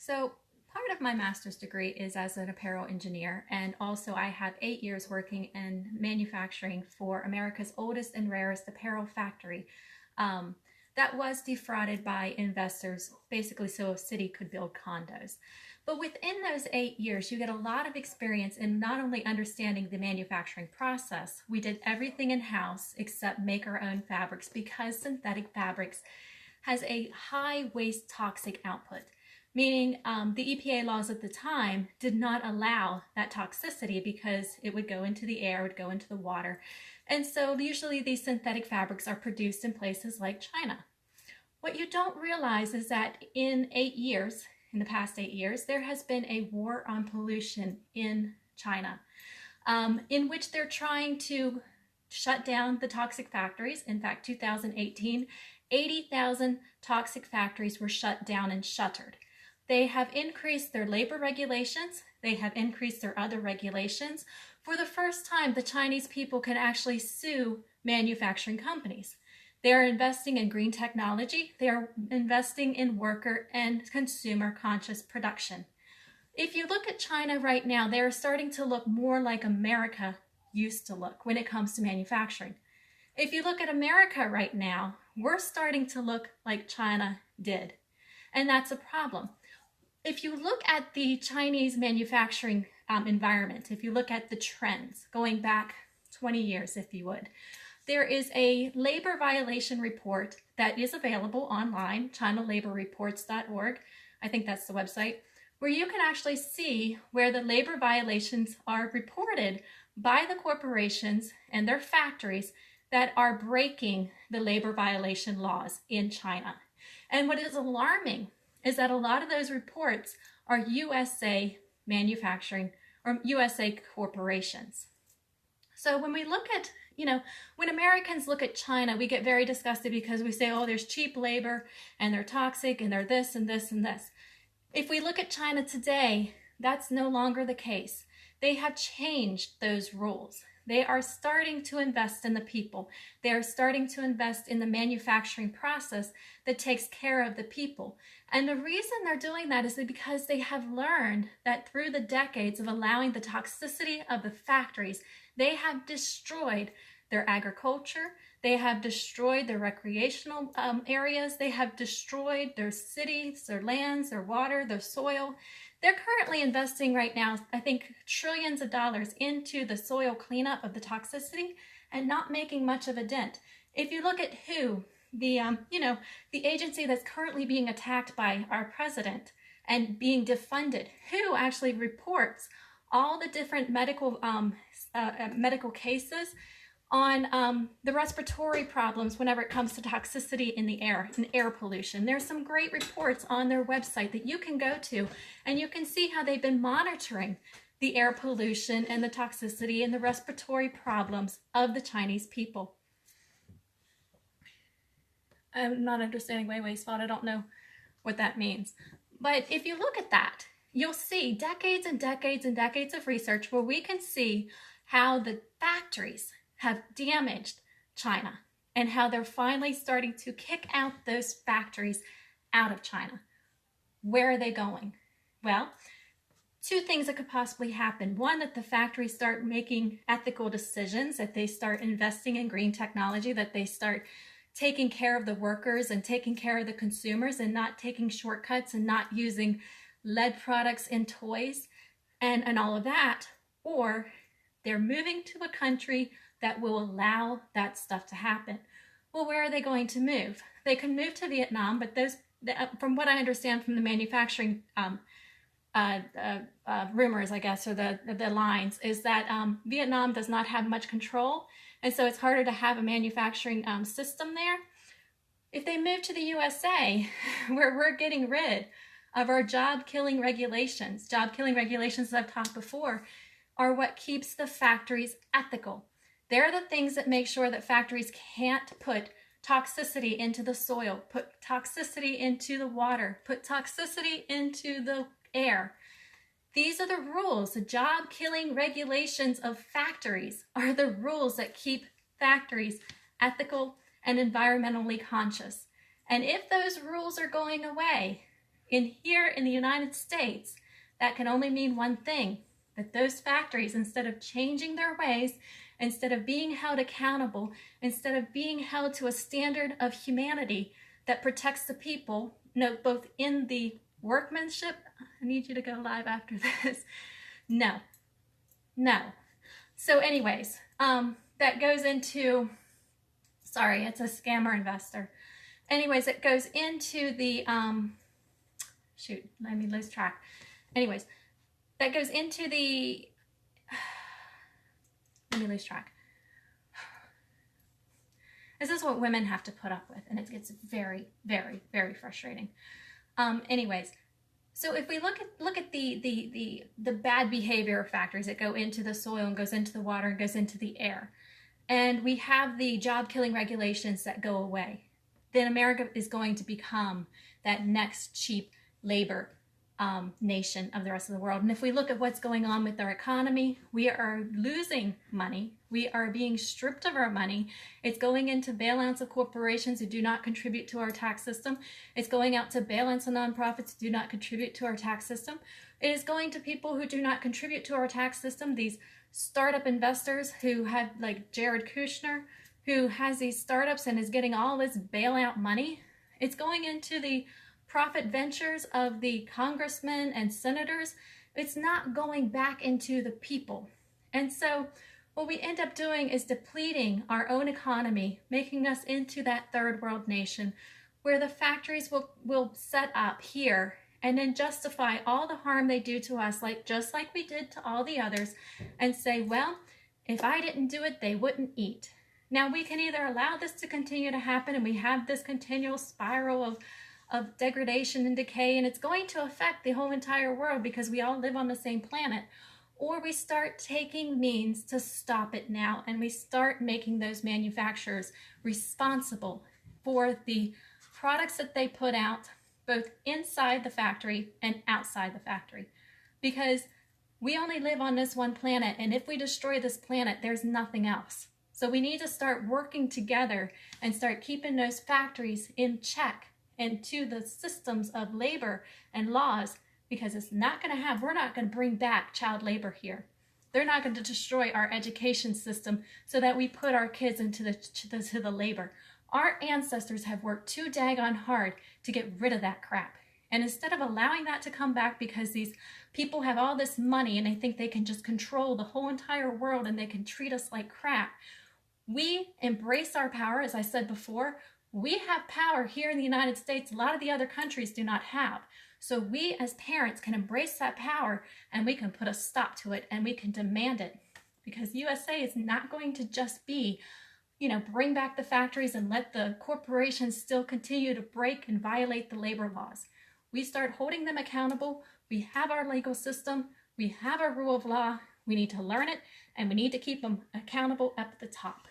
So part of my master's degree is as an apparel engineer, and also I have 8 years working in manufacturing for America's oldest and rarest apparel factory that was defrauded by investors, basically so a city could build condos. But within those 8 years, you get a lot of experience in not only understanding the manufacturing process. We did everything in-house except make our own fabrics because synthetic fabrics has a high waste toxic output, meaning the EPA laws at the time did not allow that toxicity because it would go into the air, it would go into the water. And so usually these synthetic fabrics are produced in places like China. What you don't realize is that in the past 8 years, there has been a war on pollution in China, in which they're trying to shut down the toxic factories. In fact, 2018, 80,000 toxic factories were shut down and shuttered. They have increased their labor regulations. They have increased their other regulations. For the first time, the Chinese people can actually sue manufacturing companies. They are investing in green technology. They are investing in worker and consumer conscious production. If you look at China right now, they are starting to look more like America used to look when it comes to manufacturing. If you look at America right now, we're starting to look like China did. And that's a problem. If you look at the Chinese manufacturing environment, if you look at the trends going back 20 years, if you would, there is a labor violation report that is available online, ChinaLaborReports.org. I think that's the website, where you can actually see where the labor violations are reported by the corporations and their factories that are breaking the labor violation laws in China. And what is alarming is that a lot of those reports are USA manufacturing or USA corporations. So when we look at, when Americans look at China, we get very disgusted because we say, oh, there's cheap labor and they're toxic and they're this and this and this. If we look at China today, that's no longer the case. They have changed those rules. They are starting to invest in the people. They are starting to invest in the manufacturing process that takes care of the people. And the reason they're doing that is because they have learned that through the decades of allowing the toxicity of the factories, they have destroyed their agriculture. They have destroyed their recreational areas. They have destroyed their cities, their lands, their water, their soil. They're currently investing right now, I think, trillions of dollars into the soil cleanup of the toxicity and not making much of a dent. If you look at WHO, the agency that's currently being attacked by our president and being defunded, WHO actually reports all the different medical cases on the respiratory problems whenever it comes to toxicity in the air and air pollution. There's some great reports on their website that you can go to, and you can see how they've been monitoring the air pollution and the toxicity and the respiratory problems of the Chinese people. I'm not understanding Weiwei's fault. I don't know what that means. But if you look at that, you'll see decades and decades and decades of research where we can see how the factories have damaged China and how they're finally starting to kick out those factories out of China. Where are they going? Well, two things that could possibly happen. One, that the factories start making ethical decisions, that they start investing in green technology, that they start taking care of the workers and taking care of the consumers and not taking shortcuts and not using lead products in toys and all of that. Or they're moving to a country that will allow that stuff to happen. Well, where are they going to move? They can move to Vietnam, but from what I understand from the manufacturing rumors, I guess, or the lines, is that Vietnam does not have much control, and so it's harder to have a manufacturing system there. If they move to the USA, where we're getting rid of our job-killing regulations, as I've talked before, are what keeps the factories ethical. They're the things that make sure that factories can't put toxicity into the soil, put toxicity into the water, put toxicity into the air. These are the rules. The job-killing regulations of factories are the rules that keep factories ethical and environmentally conscious. And if those rules are going away, here in the United States, that can only mean one thing, that those factories, instead of changing their ways, instead of being held accountable, instead of being held to a standard of humanity that protects the people, note both in the workmanship, I need you to go live after this, no. So anyways, that goes into, sorry, it's a scammer investor. Anyways, it goes into the, shoot, let me lose track. Anyways, that goes into the, let me lose track. This is what women have to put up with, and it gets very, very, very frustrating. Anyways, so if we look at the bad behavior factors that go into the soil and goes into the water and goes into the air, and we have the job-killing regulations that go away, then America is going to become that next cheap labor nation of the rest of the world. And if we look at what's going on with our economy, we are losing money. We are being stripped of our money. It's going into bailouts of corporations who do not contribute to our tax system. It's going out to bailouts of nonprofits who do not contribute to our tax system. It is going to people who do not contribute to our tax system, these startup investors who have, like Jared Kushner, who has these startups and is getting all this bailout money. It's going into the profit ventures of the congressmen and senators. It's not going back into the people. And so what we end up doing is depleting our own economy, making us into that third world nation where the factories will set up here and then justify all the harm they do to us, just like we did to all the others, and say, well, if I didn't do it, they wouldn't eat. Now we can either allow this to continue to happen and we have this continual spiral of degradation and decay, and it's going to affect the whole entire world because we all live on the same planet, or we start taking means to stop it now, and we start making those manufacturers responsible for the products that they put out, both inside the factory and outside the factory, because we only live on this one planet, and if we destroy this planet, there's nothing else. So we need to start working together and start keeping those factories in check and to the systems of labor and laws, because it's not going to have, we're not going to bring back child labor here. They're not going to destroy our education system so that we put our kids into the labor. Our ancestors have worked too daggone hard to get rid of that crap. And instead of allowing that to come back because these people have all this money and they think they can just control the whole entire world and they can treat us like crap, we embrace our power. As I said before, we have power here in the United States a lot of the other countries do not have. So we as parents can embrace that power and we can put a stop to it and we can demand it, because USA is not going to just be, bring back the factories and let the corporations still continue to break and violate the labor laws. We start holding them accountable. We have our legal system. We have our rule of law. We need to learn it and we need to keep them accountable at the top.